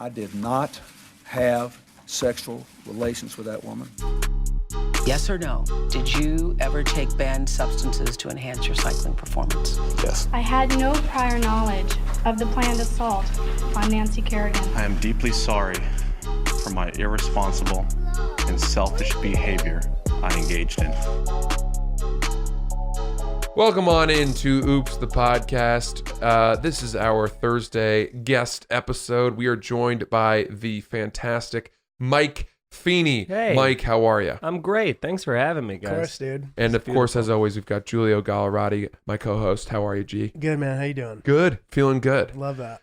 I did not have sexual relations with that woman. Yes or no? Did you ever take banned substances to enhance your cycling performance? Yes. I had no prior knowledge of the planned assault on Nancy Kerrigan. I am deeply sorry for my irresponsible and selfish behavior I engaged in. Welcome on into Oops, the podcast. This is our Thursday guest episode. We are joined by the fantastic Mike Feeney. Hey. Mike, how are you? I'm great. Thanks for having me, guys. Of course, dude. And of course, as always, we've got Giulio Gallerati, my co-host. How are you, G? Good, man. How you doing? Good. Feeling good. Love that.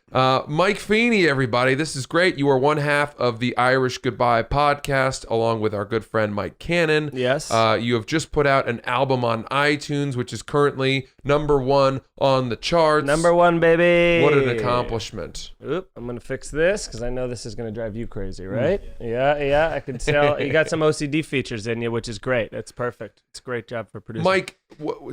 Mike Feeney, everybody. This is great. You are one half of the Irish Goodbye podcast, along with our good friend Mike Cannon. Yes. You have just put out an album on iTunes, which is currently #1 on the charts. #1, baby. What an accomplishment. Oop, I'm going to fix this because I know this is going to drive you crazy, right? Yeah. I can tell. You got some OCD features in you, which is great. That's perfect. It's a great job for producing. Mike,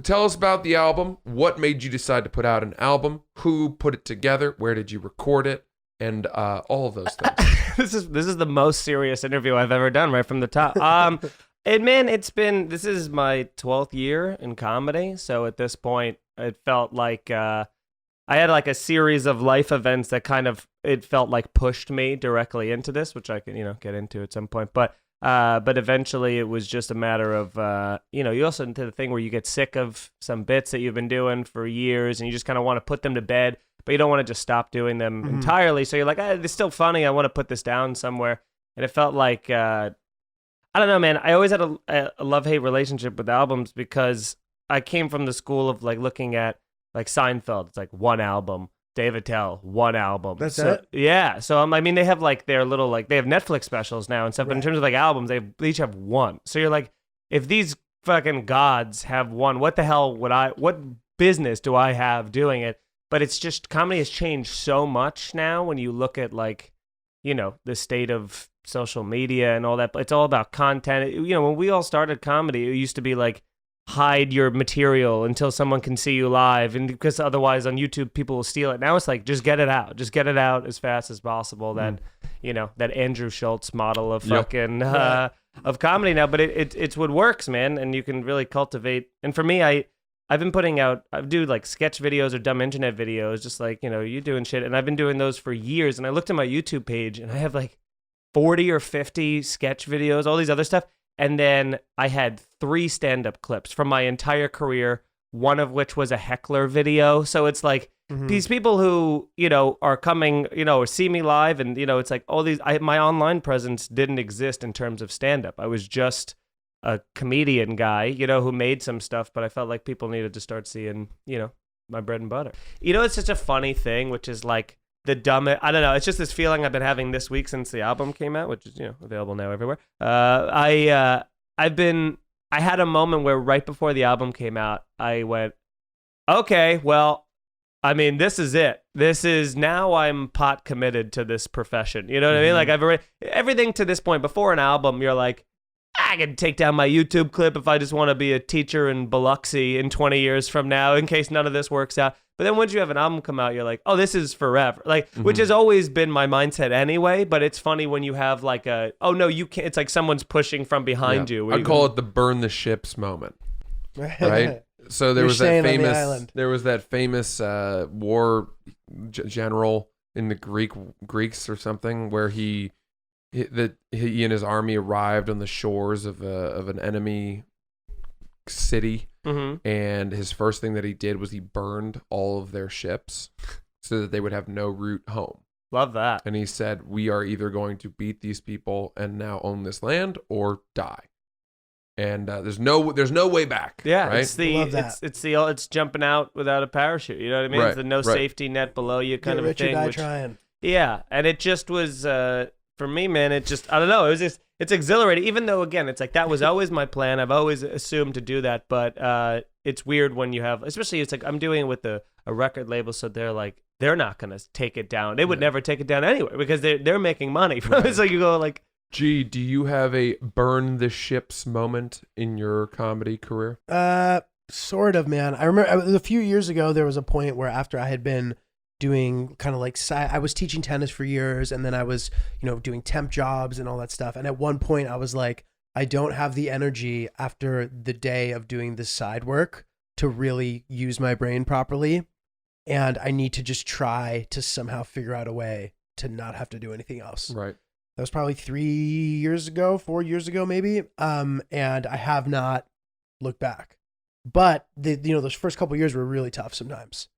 tell us about the album. What made you decide to put out an album? Who put it together? Where did you record it? And all of those things. This is the most serious interview I've ever done right from the top. This is my 12th year in comedy. So at this point, it felt like I had like a series of life events that it felt like pushed me directly into this, which I can, get into at some point. But eventually it was just a matter of, you also into the thing where you get sick of some bits that you've been doing for years and you just kind of want to put them to bed, but you don't want to just stop doing them entirely. So you're like, it's still funny. I want to put this down somewhere. And it felt like, I don't know, man. I always had a love-hate relationship with albums because I came from the school of like looking at like Seinfeld. It's like one album. Dave Attell, one album. That's it? Yeah. So they have like their little they have Netflix specials now and stuff. But in terms of like albums, they each have one. So you're like, if these fucking gods have one, what the hell what business do I have doing it? But it's just comedy has changed so much now when you look at like, the state of social media and all that. It's all about content. When we all started comedy, it used to be like, hide your material until someone can see you live, and because otherwise on YouTube people will steal it. Now it's like just get it out as fast as possible. That that Andrew Schultz model of fucking of comedy now, but it's what works, man, and you can really cultivate. And for me, I do like sketch videos or dumb internet videos, just like you doing shit, and I've been doing those for years. And I looked at my YouTube page and I have like 40 or 50 sketch videos, all these other stuff. And then I had 3 stand-up clips from my entire career, one of which was a heckler video. So it's like these people who, are coming, or see me live. And, it's like all these, my online presence didn't exist in terms of stand-up. I was just a comedian guy, who made some stuff. But I felt like people needed to start seeing, my bread and butter. It's such a funny thing, which is like, I don't know. It's just this feeling I've been having this week since the album came out, which is, available now everywhere. I had a moment where right before the album came out, I went, okay, well, this is it. Now I'm pot committed to this profession. You know what I mean? Like I've already, everything to this point before an album, you're like, I can take down my YouTube clip if I just want to be a teacher in Biloxi in 20 years from now, in case none of this works out. But then once you have an album come out, you're like, oh, this is forever. Like, which has always been my mindset anyway. But it's funny when you have like oh no, you can't. It's like someone's pushing from behind you. I call it the burn the ships moment. Right. So there was that famous war general in the Greeks or something where he and his army arrived on the shores of an enemy city, and his first thing that he did was he burned all of their ships so that they would have no route home. Love that. And he said, we are either going to beat these people and now own this land or die. And there's no way back. Yeah, right? it's jumping out without a parachute. You know what I mean? Right, it's the no safety net below you kind of a thing. Die trying. Yeah, and it just was for me, man. It just, I don't know. It's exhilarating. Even though again, it's like that was always my plan. I've always assumed to do that, but it's weird when you have, especially it's like I'm doing it with a record label, so they're not gonna take it down. They would never take it down anyway because they're making money from it. So you go like. Gee, do you have a burn the ships moment in your comedy career? Sort of, man. I remember a few years ago, there was a point where after I had been doing kind of like I was teaching tennis for years, and then I was, doing temp jobs and all that stuff. And at one point I was like, I don't have the energy after the day of doing this side work to really use my brain properly. And I need to just try to somehow figure out a way to not have to do anything else. Right. That was probably 4 years ago, maybe. And I have not looked back. But those first couple of years were really tough sometimes.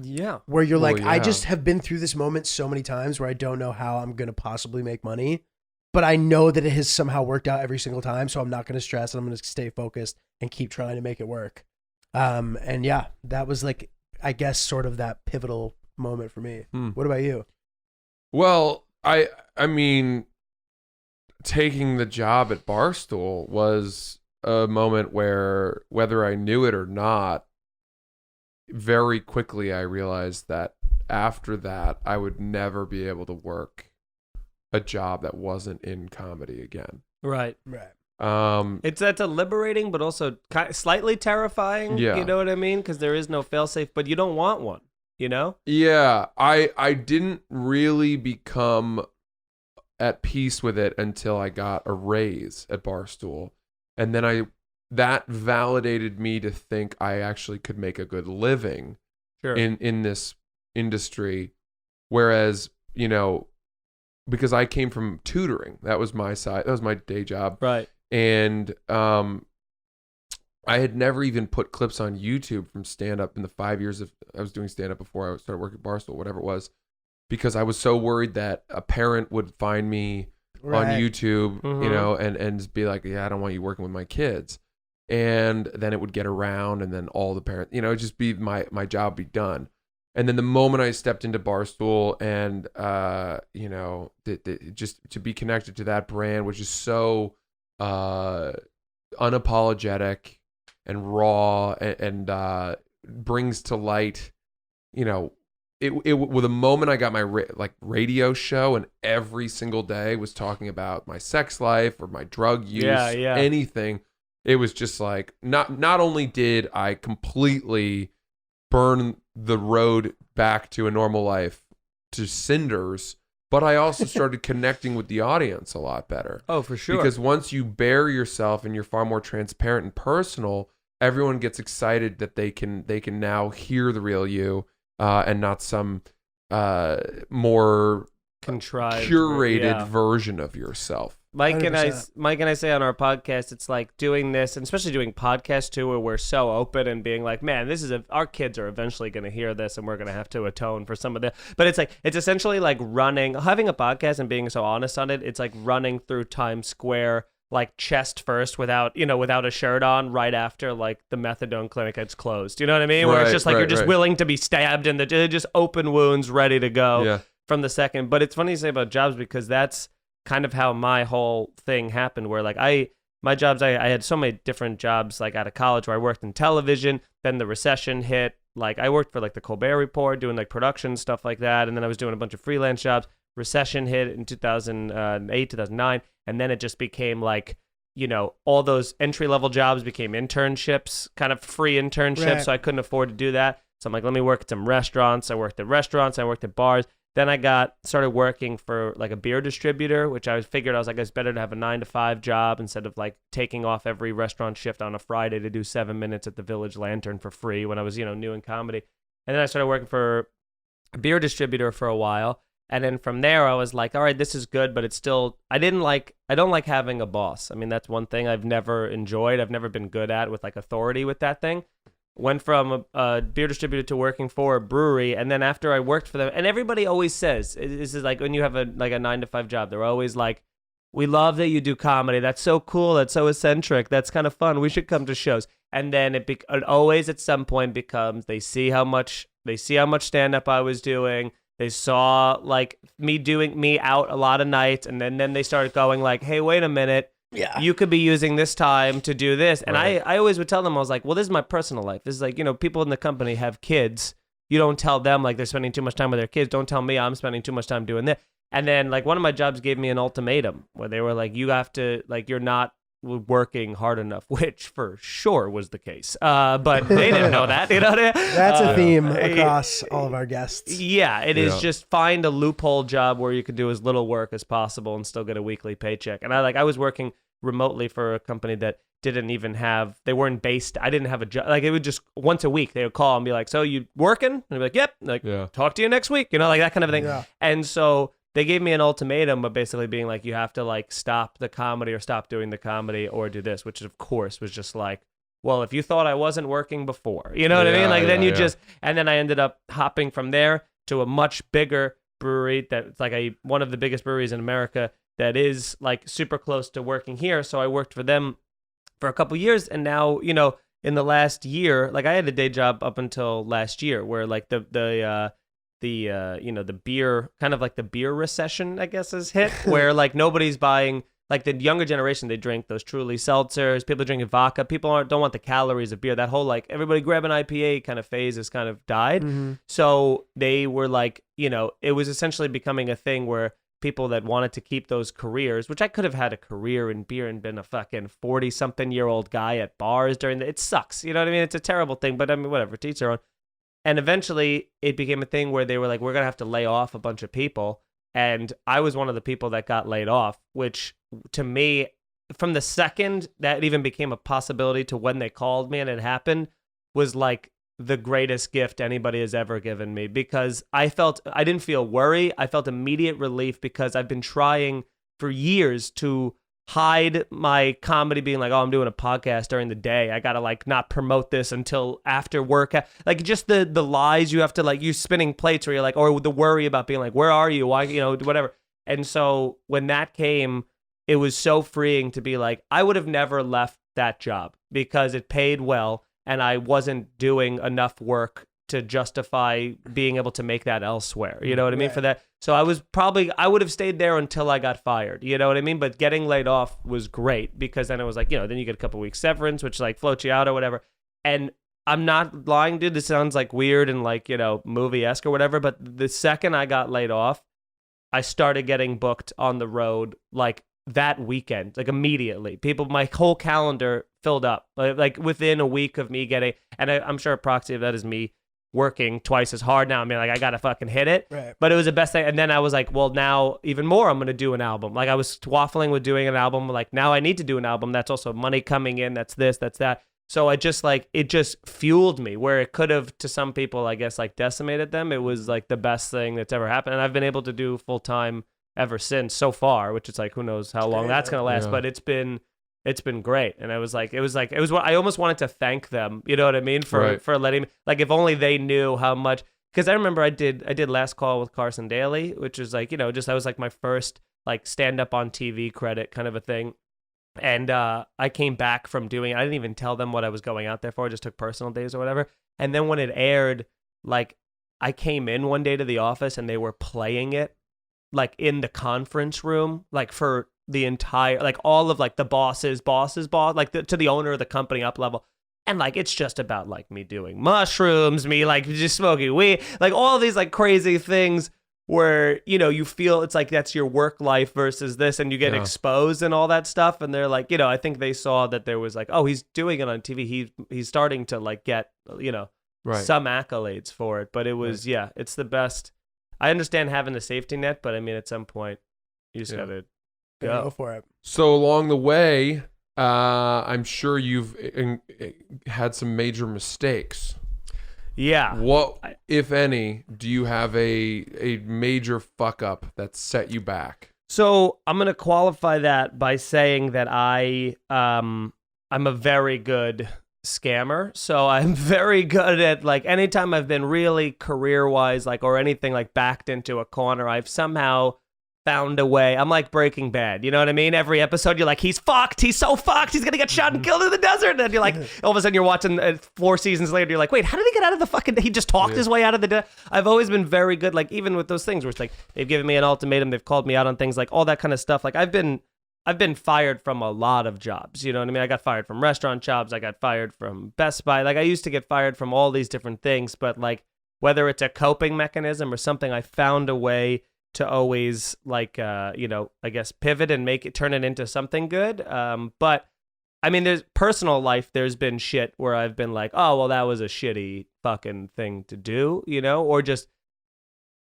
Yeah. Where you're like, yeah. I just have been through this moment so many times where I don't know how I'm going to possibly make money, but I know that it has somehow worked out every single time. So I'm not going to stress, and I'm going to stay focused and keep trying to make it work. And yeah, that was like, I guess, sort of that pivotal moment for me. What about you? Well, I mean, taking the job at Barstool was a moment where, whether I knew it or not, very quickly I realized that after that, I would never be able to work a job that wasn't in comedy again. Right. That's a liberating, but also slightly terrifying. Yeah. You know what I mean? Because there is no failsafe, but you don't want one. Yeah, I didn't really become at peace with it until I got a raise at Barstool, and then that validated me to think I actually could make a good living in this industry. Whereas, because I came from tutoring, that was my side, that was my day job, right? And I had never even put clips on YouTube from stand-up in the 5 years of I was doing stand-up before I started working at Barstool, whatever it was, because I was so worried that a parent would find me on YouTube, and be like, yeah, I don't want you working with my kids. And then it would get around, and then all the parents, it'd just be my job be done. And then the moment I stepped into Barstool and, just to be connected to that brand, which is so unapologetic and raw and brings to light, with the moment I got my radio show, and every single day was talking about my sex life or my drug use, anything. It was just like, not only did I completely burn the road back to a normal life to cinders, but I also started connecting with the audience a lot better. Oh, for sure. Because once you bare yourself and you're far more transparent and personal, everyone gets excited that they can now hear the real you, and not some more contrived, curated version of yourself. Mike and I say on our podcast, it's like doing this, and especially doing podcasts too, where we're so open and being like, man, our kids are eventually going to hear this, and we're going to have to atone for some of that. But it's essentially like having a podcast and being so honest on it. It's like running through Times Square, like chest first, without a shirt on, right after like the methadone clinic gets closed. You know what I mean? Where it's just like you're just willing to be stabbed in just open wounds, ready to go from the second. But it's funny to say about jobs, because that's kind of how my whole thing happened, where like my jobs, I had so many different jobs like out of college where I worked in television, then the recession hit, like I worked for like the Colbert Report doing like production stuff like that, and then I was doing a bunch of freelance jobs. Recession hit in 2008, 2009, and then it just became like, all those entry-level jobs became internships, kind of free internships, so I couldn't afford to do that. So I'm like, let me work at some restaurants. I worked at restaurants, I worked at bars. Then I started working for like a beer distributor, which I was like, it's better to have a 9-to-5 job instead of like taking off every restaurant shift on a Friday to do 7 minutes at the Village Lantern for free when I was, new in comedy. And then I started working for a beer distributor for a while. And then from there, I was like, all right, this is good, but it's still, I don't like having a boss. I mean, that's one thing I've never enjoyed. I've never been good at with like authority with that thing. Went from a beer distributor to working for a brewery, and then after I worked for them, and everybody always says, this is like when you have a 9-to-5 job, they're always like, we love that you do comedy. That's so cool. That's so eccentric. That's kind of fun. We should come to shows. And then it always at some point becomes, they see how much stand-up I was doing. They saw like me out a lot of nights, and then they started going like, hey, wait a minute. Yeah, you could be using this time to do this. And I always would tell them, I was like, well, this is my personal life. This is like, people in the company have kids. You don't tell them like they're spending too much time with their kids. Don't tell me I'm spending too much time doing this. And then like one of my jobs gave me an ultimatum where they were like, you have to, like, you're not working hard enough, which for sure was the case. But they didn't know that. You know what I mean? That's a theme across all of our guests. Yeah, it is just find a loophole job where you can do as little work as possible and still get a weekly paycheck. And I was working remotely for a company that didn't even have, they weren't based, I didn't have a job. Like it would just once a week they would call and be like, so you working? And I'd be like, yep. Like, talk to you next week, like that kind of thing. Yeah. And so they gave me an ultimatum of basically being like, you have to like stop the comedy or stop doing the comedy or do this, which of course was just like, well, if you thought I wasn't working before, you know what I mean? Like then you just, and then I ended up hopping from there to a much bigger brewery that's like one of the biggest breweries in America that is like super close to working here. So I worked for them for a couple years, and now, in the last year, like I had a day job up until last year where like the beer, kind of like the beer recession, I guess, is hit where like nobody's buying, like the younger generation, they drink those Truly seltzers, people drinking vodka, people don't want the calories of beer. That whole like everybody grab an IPA kind of phase has kind of died. Mm-hmm. So they were like, it was essentially becoming a thing where people that wanted to keep those careers, which I could have had a career in beer and been a fucking 40-something-year-old guy at bars it sucks, you know what I mean? It's a terrible thing, but I mean, whatever, to each their own. And eventually it became a thing where they were like, we're going to have to lay off a bunch of people. And I was one of the people that got laid off, which to me, from the second that even became a possibility to when they called me and it happened, was like the greatest gift anybody has ever given me, because I didn't feel worry. I felt immediate relief because I've been trying for years to hide my comedy, being like, oh, I'm doing a podcast during the day. I got to like not promote this until after work. Like just the lies you have to like, you spinning plates where you're like, or the worry about being like, where are you? Why, whatever. And so when that came, it was so freeing to be like, I would have never left that job because it paid well. And I wasn't doing enough work to justify being able to make that elsewhere. You know what I mean? For that. So I would have stayed there until I got fired. You know what I mean? But getting laid off was great because then it was like, then you get a couple weeks severance, which like floats you out or whatever. And I'm not lying, dude. This sounds like weird and like, movie-esque or whatever. But the second I got laid off, I started getting booked on the road like that weekend, like immediately. My whole calendar filled up like within a week of me getting, and I'm sure a proxy of that is me working twice as hard now. I mean, like I gotta fucking hit it. Right. But it was the best thing. And then I was like, well, now even more, I'm gonna do an album. Like I was waffling with doing an album. Like now I need to do an album. That's also money coming in. That's this. That's that. So I just like it just fueled me where it could have to some people, I guess, like decimated them. It was like the best thing that's ever happened, and I've been able to do full time ever since so far, which is like who knows how long that's gonna last. But it's been great. And it was what I almost wanted to thank them, you know what I mean, for letting me, like if only they knew how much, because I remember I did Last Call with Carson Daly, which is like, just that was like my first like stand up on TV credit kind of a thing. And I came back from doing it. I didn't even tell them what I was going out there for. I just took personal days or whatever. And then when it aired, like I came in one day to the office and they were playing it like in the conference room, like for the entire, like all of like the boss, like to the owner of the company up level. And like, it's just about like me doing mushrooms, me like just smoking weed, like all these like crazy things where, you feel it's like that's your work life versus this, and you get exposed and all that stuff. And they're like, I think they saw that there was like, oh, he's doing it on TV. He's starting to like get, some accolades for it. But it was, it's the best. I understand having the safety net, but I mean, at some point, you just gotta go for it. So along the way, I'm sure you've had some major mistakes. Yeah. What, if any, do you have a major fuck up that set you back? So I'm gonna qualify that by saying that I'm a very good scammer. So I'm very good at like anytime I've been really career-wise, like or anything like backed into a corner, I've somehow found a way. I'm like Breaking Bad, you know what I mean? Every episode you're like, he's fucked, he's so fucked, he's gonna get shot and killed in the desert. And you're like, all of a sudden you're watching 4 seasons later, you're like, wait, how did he get out of the fucking, he just talked his way out of the desert. I've always been very good, like even with those things where it's like, they've given me an ultimatum, they've called me out on things, like all that kind of stuff. Like I've been fired from a lot of jobs, you know what I mean? I got fired from restaurant jobs, I got fired from Best Buy, like I used to get fired from all these different things, but like whether it's a coping mechanism or something, I found a way to always like, I guess pivot and turn it into something good. But I mean, there's personal life. There's been shit where I've been like, oh, well, that was a shitty fucking thing to do, you know, or just,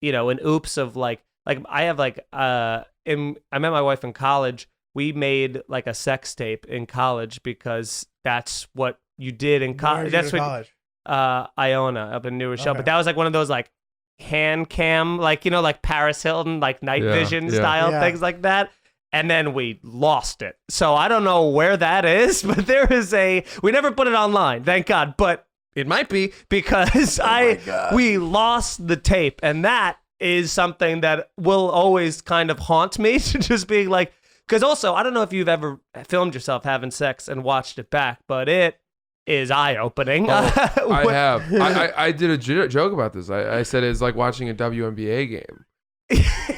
you know, an oops of like I have like, I met my wife in college. We made like a sex tape in college because that's what you did in college. That's what college? Iona up in New Rochelle. Okay. But that was like one of those like hand cam, like, you know, like Paris Hilton, like night vision style things like that. And then we lost it. So I don't know where that is, but there is we never put it online, thank God. But it might be because we lost the tape. And that is something that will always kind of haunt me, to just being like, because also, I don't know if you've ever filmed yourself having sex and watched it back, but it is eye-opening. I have. I did a joke about this. I said it's like watching a WNBA game.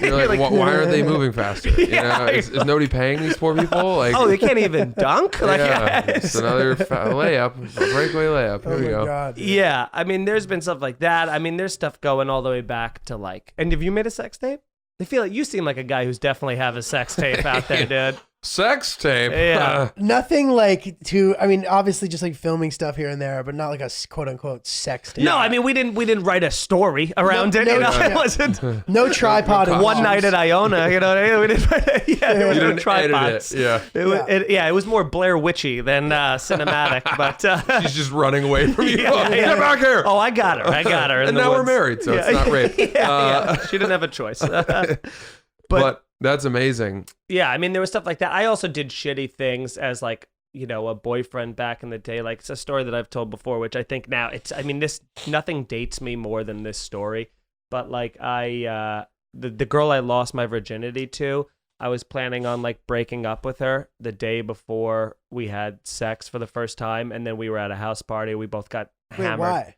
You're like, why aren't they moving faster? You know, is nobody paying these poor people? Like, oh, they can't even dunk? Like, it's another layup, breakaway layup. Here we go. God, yeah, I mean, there's been stuff like that. I mean, there's stuff going all the way back to like, and have you made a sex tape? I feel like you seem like a guy who's definitely have a sex tape out there, dude. Sex tape. Yeah. Nothing like I mean, obviously just like filming stuff here and there, but not like a quote unquote sex tape. No, I mean, we didn't write a story around it. You know, it wasn't no tripod. No one night at Iona. You know what I mean? We didn't write it. Yeah, there was no tripods. It. It was more Blair Witchy than cinematic. But she's just running away from you. Yeah. Get back here. Oh, I got her. And now we're married, so it's not rape. She didn't have a choice. But that's amazing. Yeah, I mean, there was stuff like that. I also did shitty things as like, you know, a boyfriend back in the day. Like, it's a story that I've told before, which I think now nothing dates me more than this story. But like the girl I lost my virginity to, I was planning on like breaking up with her the day before we had sex for the first time. And then we were at a house party. We both got hammered. Why?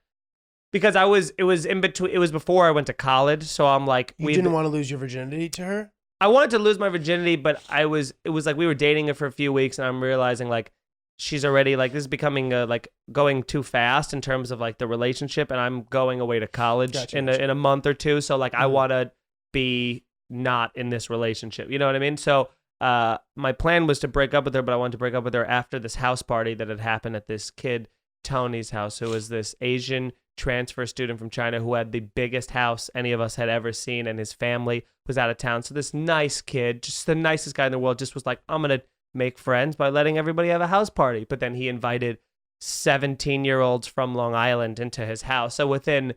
Because it was in between. It was before I went to college. So I'm like, you didn't want to lose your virginity to her? I wanted to lose my virginity, but it was like we were dating her for a few weeks, and I'm realizing like she's already like this is becoming like going too fast in terms of like the relationship, and I'm going away to college in a month or two, so like I want to be not in this relationship, you know what I mean? So my plan was to break up with her, but I wanted to break up with her after this house party that had happened at this kid Tony's house, who was this Asian transfer student from China who had the biggest house any of us had ever seen, and his family was out of town. So this nice kid, just the nicest guy in the world, just was like, I'm going to make friends by letting everybody have a house party. But then he invited 17-year-olds from Long Island into his house. So within,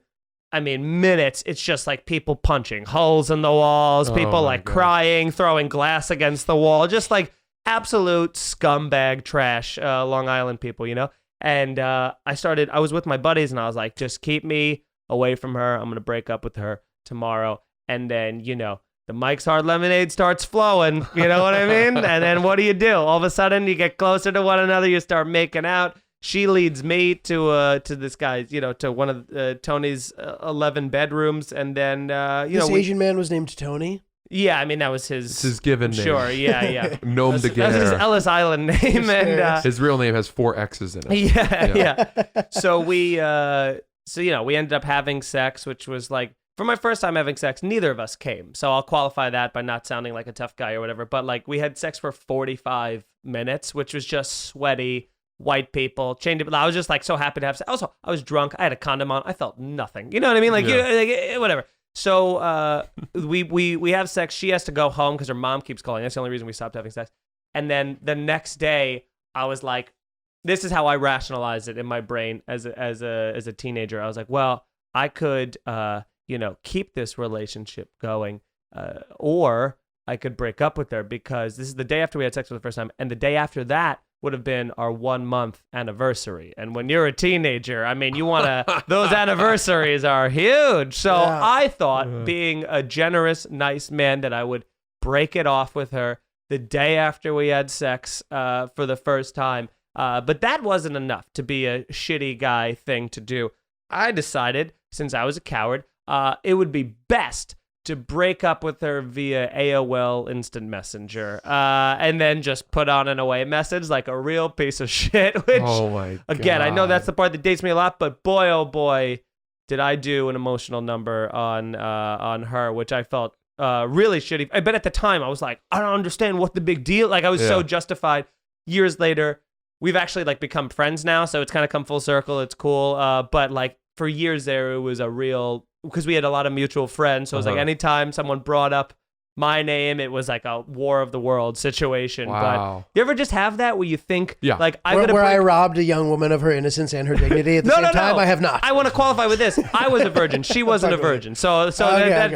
I mean, minutes, it's just like people punching holes in the walls, people like crying, throwing glass against the wall, just like absolute scumbag trash Long Island people, you know? And I was with my buddies, and I was like, just keep me away from her. I'm going to break up with her tomorrow. And then, you know, the Mike's Hard Lemonade starts flowing. You know what I mean? And then what do? All of a sudden, you get closer to one another. You start making out. She leads me to this guy's, you know, to one of Tony's 11 bedrooms. And then, this Asian man was named Tony? Yeah, I mean, that was his... It's his given name. Sure, yeah. Nom de guerre. That was his Ellis Island name. And his real name has 4 X's in it. Yeah. So we ended up having sex, which was like, for my first time having sex, neither of us came. So I'll qualify that by not sounding like a tough guy or whatever. But like, we had sex for 45 minutes, which was just sweaty, white people. I was just like so happy to have sex. Also, I was drunk. I had a condom on. I felt nothing. You know what I mean? Like, whatever. So we have sex. She has to go home because her mom keeps calling. That's the only reason we stopped having sex. And then the next day, I was like, this is how I rationalize it in my brain as a teenager. I was like, well, I could keep this relationship going, or I could break up with her, because this is the day after we had sex for the first time, and the day after that would have been our 1 month anniversary. And when you're a teenager, I mean, you want to, those anniversaries are huge. So I thought, being a generous, nice man, that I would break it off with her the day after we had sex for the first time. But that wasn't enough to be a shitty guy thing to do. I decided, since I was a coward, it would be best to break up with her via AOL Instant Messenger, and then just put on an away message like a real piece of shit, which, oh my God. Again, I know that's the part that dates me a lot, but boy, oh boy, did I do an emotional number on her, which I felt really shitty. But at the time, I was like, I don't understand what the big deal. Like, I was so justified. Years later, we've actually like become friends now, so it's kind of come full circle. It's cool. But like for years there, it was a real, because we had a lot of mutual friends. So it was like anytime someone brought up my name, it was like a war of the world situation. Wow. But you ever just have that where you think, Yeah. like, where I robbed a young woman of her innocence and her dignity at the same time? I have not. I want to qualify with this. I was a virgin. She wasn't a virgin. So that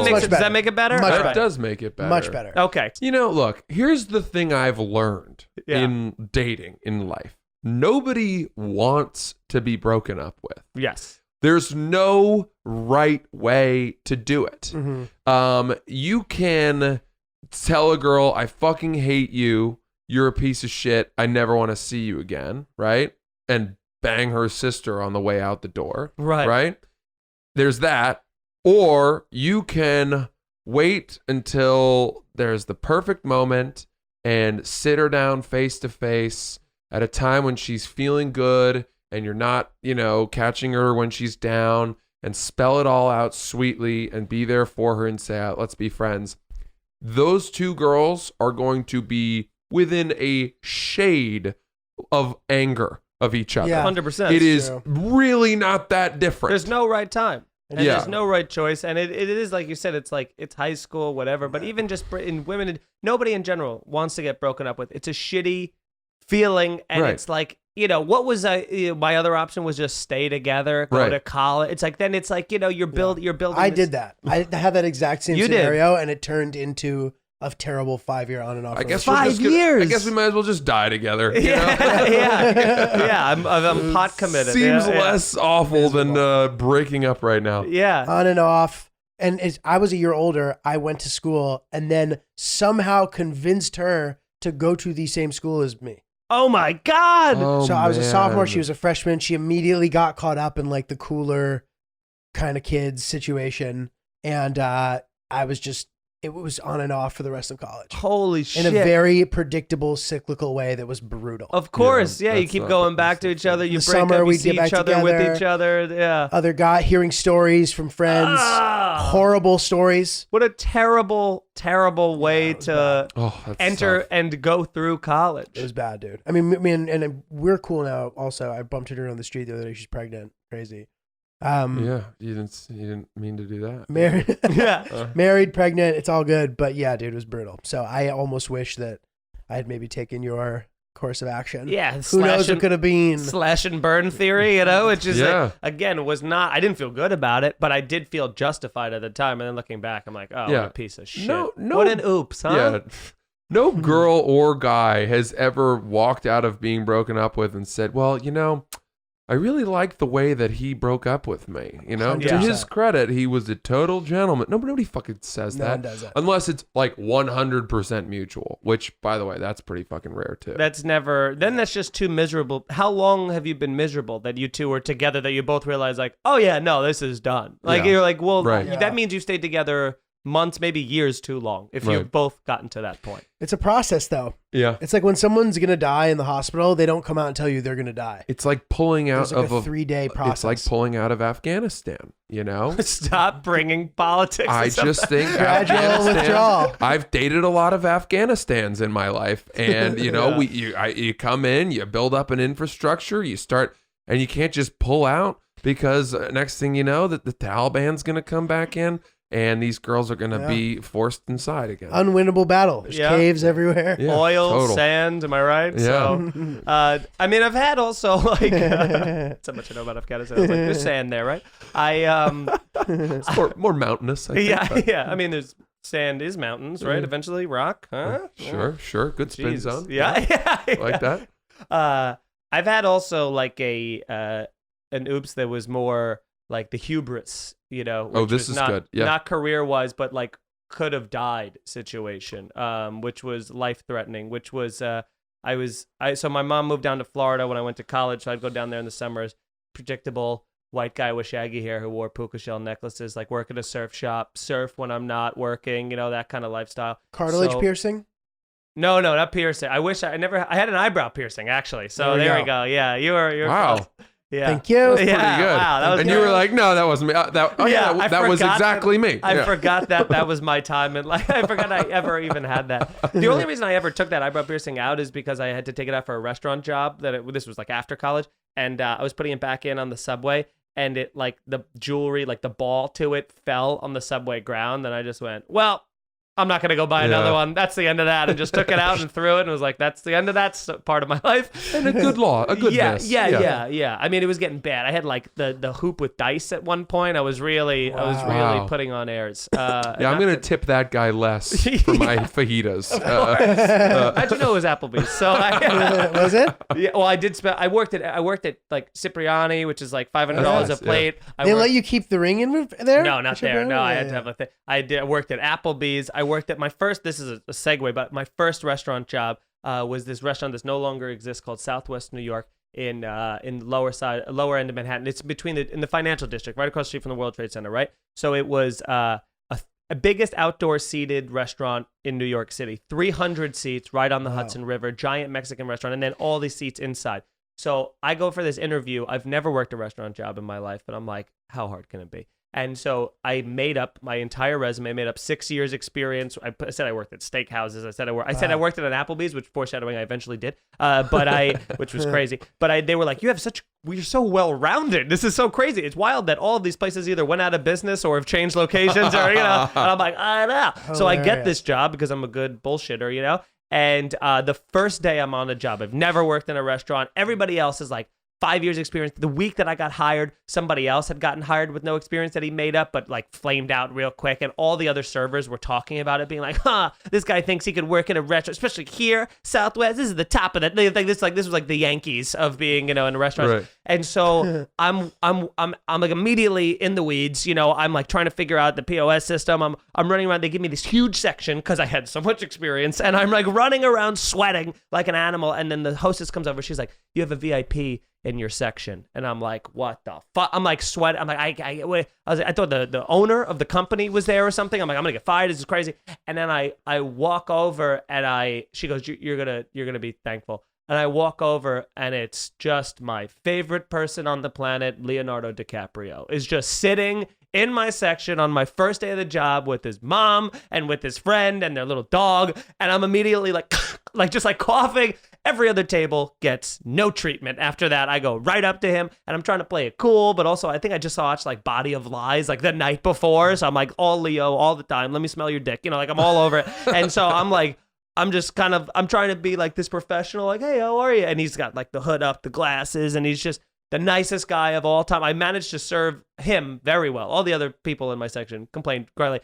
makes it. Does that make it better? That does make it better. Much better. Okay. You know, look, here's the thing I've learned in dating, in life. Nobody wants to be broken up with. Yes. There's no right way to do it. You can tell a girl, I fucking hate you. You're a piece of shit. I never want to see you again. Right? And bang her sister on the way out the door. Right. Right? There's that. Or you can wait until there's the perfect moment and sit her down face to face at a time when she's feeling good and you're not, catching her when she's down, and spell it all out sweetly and be there for her and say, let's be friends. Those two girls are going to be within a shade of anger of each other. Yeah. 100%. It is really not that different. There's no right time. And there's no right choice. And it is like you said, it's like, it's high school, whatever. But even just in women, nobody in general wants to get broken up with. It's a shitty feeling. And it's like, what was my other option was just stay together, go to college. It's like, then it's like, you're building. I did that. I had that exact same scenario, and it turned into a terrible 5-year on and off. I guess 5 years. I guess we might as well just die together. Yeah. I'm pot committed. Seems less awful than breaking up right now. Yeah. On and off. And I was a year older. I went to school and then somehow convinced her to go to the same school as me. Oh my God. So I was a sophomore. She was a freshman. She immediately got caught up in like the cooler kind of kids situation. And it was on and off for the rest of college. Holy shit. In a very predictable, cyclical way that was brutal. Of course. Yeah. You keep going back to each other. You break up, you see each other with each other. Yeah. Other guy hearing stories from friends. Horrible stories. What a terrible, terrible way to enter tough. and go through college. It was bad, dude. I mean, and we're cool now. Also, I bumped into her on the street the other day. She's pregnant. Crazy. You didn't mean to do that. Married, Yeah. married, pregnant. It's all good, but yeah, dude, it was brutal. So I almost wish that I had maybe taken your course of action. Yeah. Who knows what could have been? Slash and burn theory, it just again was not. I didn't feel good about it, but I did feel justified at the time. And then looking back, I'm like, what a piece of shit. No, what an oops, huh? Yeah. No girl or guy has ever walked out of being broken up with and said, well, I really like the way that he broke up with me. To 100%. his credit, he was a total gentleman. Nobody fucking says No that. one does that. Unless it's like 100% mutual, which, by the way, that's pretty fucking rare too. That's just too miserable. How long have you been miserable that you two were together that you both realized like, oh yeah, no, this is done. Like you're like, well, that means you stayed together months, maybe years too long if you've both gotten to that point. It's a process, though. Yeah. It's like when someone's going to die in the hospital, they don't come out and tell you they're going to die. It's like pulling out There's like of a 3-day process. It's like pulling out of Afghanistan, Stop bringing politics. I just think gradual withdrawal. I've dated a lot of Afghanistans in my life, and you come in, you build up an infrastructure, you start, and you can't just pull out because next thing you know, that the Taliban's going to come back in. And these girls are going to be forced inside again. Unwinnable battle. There's caves everywhere. Yeah, oil, sand, am I right? Yeah. So, I've had also like, so much I know about Afghanistan. I was like, there's sand there, right? It's more mountainous, I think. Yeah. I mean, there's sand is mountains, right? Eventually rock, huh? Sure. Good spin zone. Yeah. Like that. I've had also like an oops that was more like the hubris, this is not, good. Yeah. Not career-wise, but like could have died situation, which was life-threatening, which was, so my mom moved down to Florida when I went to college, so I'd go down there in the summers, predictable white guy with shaggy hair who wore puka shell necklaces, like work at a surf shop, surf when I'm not working, that kind of lifestyle. Cartilage piercing? No, not piercing. I wish I had an eyebrow piercing actually. So there we go. Yeah, you're wow. close. Yeah. Thank you. Yeah, Pretty good. wow, that was and good. you were like, no, that wasn't me. That was forgot exactly that- me. I Yeah. forgot that was my time, and like I forgot I ever even had that. The only reason I ever took that eyebrow piercing out is because I had to take it out for a restaurant job. This was like after college, and I was putting it back in on the subway, and it like the jewelry, like the ball to it, fell on the subway ground, and I just went, well, I'm not gonna go buy another one. That's the end of that, and just took it out and threw it, and was like, that's the end of that part of my life. And a good miss. Yeah. I mean, it was getting bad. I had like the hoop with dice at one point. I was really Wow. putting on airs. Yeah, I'm gonna tip that guy less for my fajitas. How'd you know it was Applebee's? So Was it? yeah, well, I did spend. I worked at like Cipriani, which is like $500 Yes, a plate. They let you keep the ring in there? No, not there. No, I had to Yeah. have a thing. I worked at Applebee's. I worked at my first. This is a segue, but my first restaurant job was this restaurant that no longer exists called Southwest New York in lower end of Manhattan. It's in the financial district, right across the street from the World Trade Center, right? So it was a biggest outdoor seated restaurant in New York City, 300 seats right on the Hudson River, giant Mexican restaurant, and then all these seats inside. So I go for this interview. I've never worked a restaurant job in my life, but I'm like, how hard can it be? And so I made up my entire resume, made up 6 years experience. I said I worked at steakhouses. I said I worked at an Applebee's, which foreshadowing I eventually did. Which was crazy. But they were like, you're so well-rounded. This is so crazy. It's wild that all of these places either went out of business or have changed locations or, and I'm like, I know. So I get this job because I'm a good bullshitter, And the first day I'm on the job, I've never worked in a restaurant. Everybody else is like 5 years experience. The week that I got hired, somebody else had gotten hired with no experience that he made up, but like flamed out real quick. And all the other servers were talking about it, being like, this guy thinks he could work in a restaurant, especially here, Southwest. This is the top of the this was like the Yankees of being, in a restaurant. Right. And so I'm like immediately in the weeds, I'm like trying to figure out the POS system. I'm running around. They give me this huge section because I had so much experience, and I'm like running around sweating like an animal. And then the hostess comes over. She's like, you have a VIP in your section. And I'm like, what the fuck? I'm like sweating. I'm like, I was like, I thought the owner of the company was there or something. I'm like, I'm gonna get fired. This is crazy. And then I walk over and she goes, you're gonna be thankful. And I walk over and it's just my favorite person on the planet, Leonardo Dicaprio, is just sitting in my section on my first day of the job with his mom and with his friend and their little dog. And I'm immediately like just coughing. Every other table gets no treatment. After that, I go right up to him and I'm trying to play it cool, but also I think I just watched like Body of Lies like the night before. So I'm like all Leo all the time. Let me smell your dick. Like I'm all over it. And so I'm like, I'm trying to be like this professional, like, hey, how are you? And he's got like the hood up, the glasses, and he's just the nicest guy of all time. I managed to serve him very well. All the other people in my section complained greatly.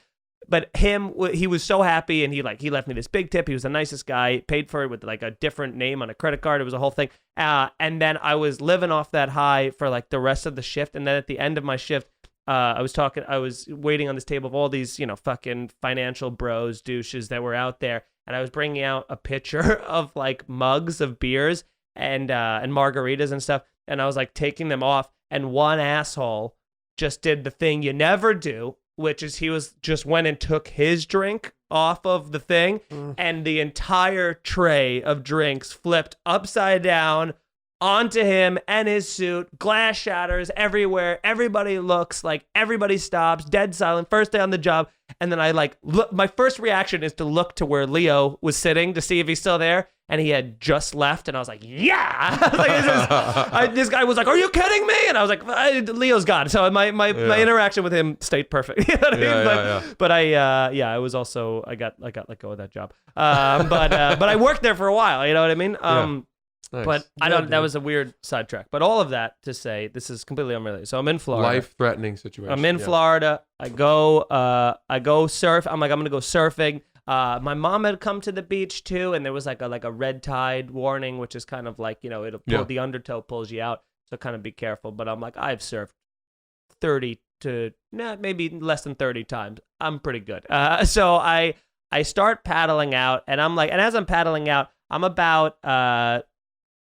But he was so happy, and he left me this big tip. He was the nicest guy, paid for it with like a different name on a credit card. It was a whole thing. And then I was living off that high for like the rest of the shift. And then at the end of my shift, I was waiting on this table of all these, fucking financial bros, douches that were out there. And I was bringing out a pitcher of like mugs of beers and margaritas and stuff. And I was like taking them off. And one asshole just did the thing you never do, which is he went and took his drink off of the thing. And the entire tray of drinks flipped upside down onto him and his suit. Glass shatters everywhere. Everybody looks like everybody stops, dead silent. First day on the job. And then I look, my first reaction is to look to where Leo was sitting to see if he's still there. And he had just left. And I was like, yeah. This guy was like, are you kidding me? And I was like, Leo's gone. So my interaction with him stayed perfect. You know what I mean? But I was also, I got let go of that job. But I worked there for a while. You know what I mean? Nice. But that was a weird sidetrack. But all of that to say, this is completely unrelated. So I'm in Florida. Life-threatening situation. I'm in Florida. I go surf. I'm like, I'm gonna go surfing. My mom had come to the beach too, and there was like a red tide warning, which is kind of like, the undertow pulls you out, so kind of be careful. But I'm like, I've surfed 30 to maybe less than 30 times. I'm pretty good. So I start paddling out, and I'm like, and as I'm paddling out, I'm about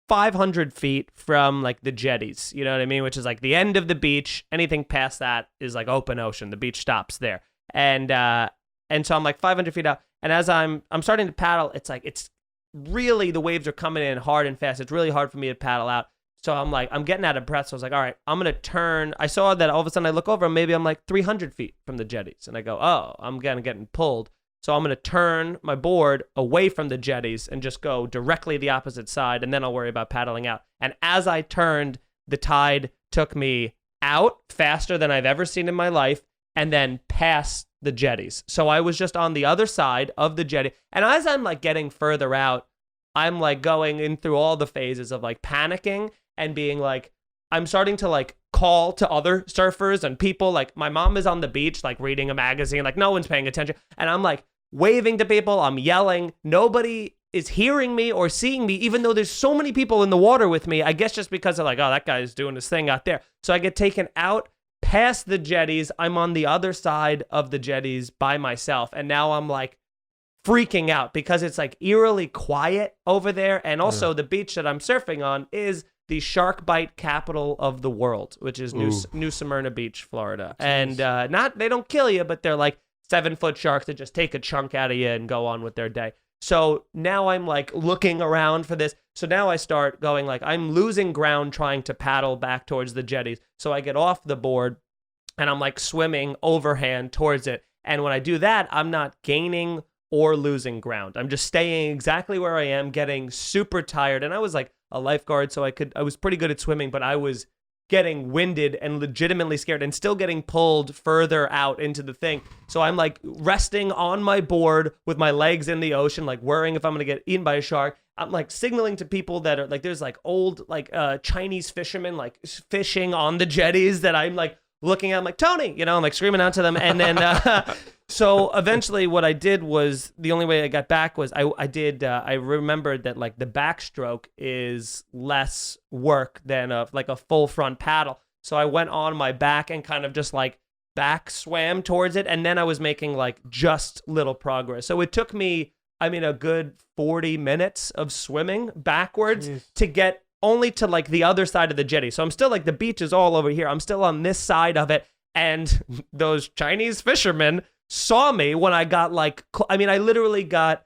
500 feet from like the jetties, you know what I mean? Which is like the end of the beach. Anything past that is like open ocean. The beach stops there. And so I'm like 500 feet out. And as I'm starting to paddle, it's really, the waves are coming in hard and fast. It's really hard for me to paddle out. So I'm like, I'm getting out of breath. So I was like, all right, I'm going to turn. I saw that all of a sudden I look over and maybe I'm like 300 feet from the jetties. And I go, oh, I'm getting pulled. So I'm going to turn my board away from the jetties and just go directly the opposite side. And then I'll worry about paddling out. And as I turned, the tide took me out faster than I've ever seen in my life and then past the jetties. So I was just on the other side of the jetty. And as I'm like getting further out, I'm like going in through all the phases of like panicking and being like, I'm starting to like call to other surfers and people. Like my mom is on the beach, like reading a magazine, like no one's paying attention. And I'm like waving to people. I'm yelling. Nobody is hearing me or seeing me, even though there's so many people in the water with me. I guess just because they're like, oh, that guy's doing his thing out there. So I get taken out past the jetties. I'm on the other side of the jetties by myself. And now I'm like freaking out because it's like eerily quiet over there. And also the beach that I'm surfing on is the shark bite capital of the world, which is New Smyrna Beach, Florida. Jeez. And they don't kill you, but they're like 7-foot sharks that just take a chunk out of you and go on with their day. So now I'm like looking around for this. So now I start going like I'm losing ground trying to paddle back towards the jetties. So I get off the board and I'm like swimming overhand towards it. And when I do that, I'm not gaining or losing ground. I'm just staying exactly where I am, getting super tired. And I was like a lifeguard, so I was pretty good at swimming, but I was getting winded and legitimately scared and still getting pulled further out into the thing. So I'm like resting on my board with my legs in the ocean, like worrying if I'm going to get eaten by a shark. I'm like signaling to people that are like, there's like old, like Chinese fishermen, like fishing on the jetties that I'm like looking at. I'm like, Tony, you know, I'm like screaming out to them. And then, so eventually what I did was the only way I got back was I remembered that like the backstroke is less work than a full front paddle. So I went on my back and kind of just like back swam towards it. And then I was making like just little progress. So it took me, a good 40 minutes of swimming backwards to get only to like the other side of the jetty. So I'm still like the beach is all over here. I'm still on this side of it. And those Chinese fishermen saw me when I got like, I literally got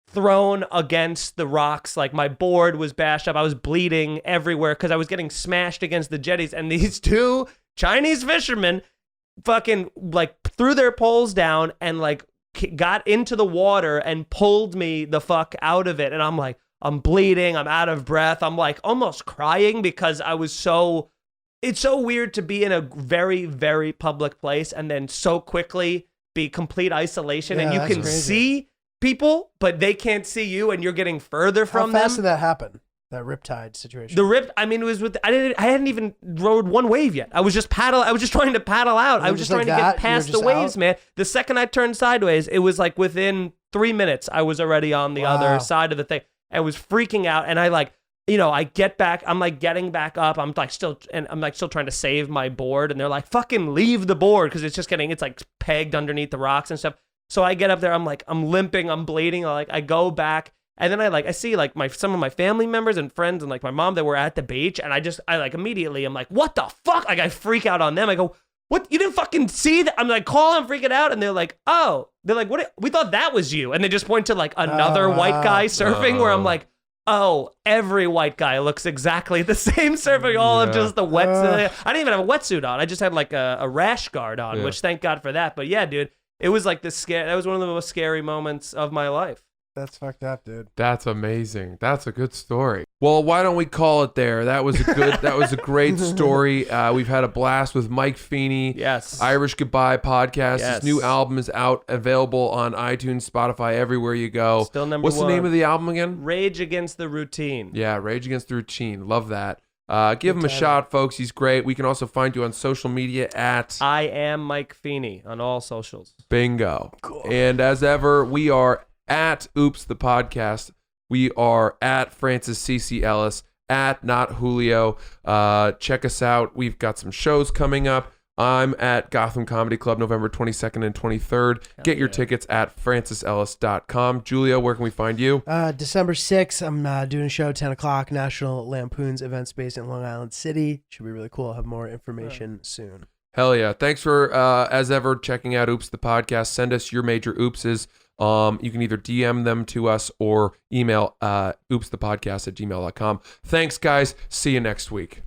thrown against the rocks. Like my board was bashed up. I was bleeding everywhere because I was getting smashed against the jetties. And these two Chinese fishermen fucking like threw their poles down and like got into the water and pulled me the fuck out of it. And I'm like, I'm bleeding. I'm out of breath. I'm like almost crying because I was it's so weird to be in a very, very public place and then so quickly be complete isolation and you can see people, but they can't see you and you're getting further from them. How fast did that happen? That riptide situation. It was with, I hadn't even rode one wave yet. I was just trying to paddle out. I was just trying to get past the waves, man. The second I turned sideways, it was like within 3 minutes, I was already on the other side of the thing. I was freaking out and I like, I get back, I'm like getting back up. I'm still trying to save my board and they're like, fucking leave the board. Cause it's like pegged underneath the rocks and stuff. So I get up there, I'm limping, I'm bleeding. I go back and then I see like some of my family members and friends and like my mom that were at the beach. And I immediately, I'm like, what the fuck? Like I freak out on them. I go, what? You didn't fucking see that? I'm like, I'm freaking out. And they're like, oh, they're like, what? We thought that was you. And they just point to like another white guy surfing where I'm like, oh, every white guy looks exactly the same surfing, all of just the wetsuit. I didn't even have a wetsuit on. I just had like a rash guard on, which thank God for that. But yeah, dude, it was like that was one of the most scary moments of my life. That's fucked up, dude. That's amazing. That's a good story. Well, why don't we call it there? That was a great story. We've had a blast with Mike Feeney. Yes. Irish Goodbye podcast. Yes. His new album is out, available on iTunes, Spotify, everywhere you go. Still number What's one. the name of the album again? Rage Against the Routine. Yeah, Rage Against the Routine. Love that. Give him a shot, folks. He's great. We can also find you on social media at I am Mike Feeney on all socials. Bingo. Cool. And as ever, we are at Oops the Podcast. We are at Francis CC Ellis, at Not Julio. Check us out. We've got some shows coming up. I'm at Gotham Comedy Club November 22nd and 23rd. Get your tickets at francisellis.com. Giulio, where can we find you? December 6th, I'm doing a show at 10 o'clock, National Lampoon's event space in Long Island City. Should be really cool. I'll have more information soon. Hell yeah. Thanks for, as ever, checking out Oops the Podcast. Send us your major oopses. You can either DM them to us or email oopsthepodcast@gmail.com. Thanks, guys. See you next week.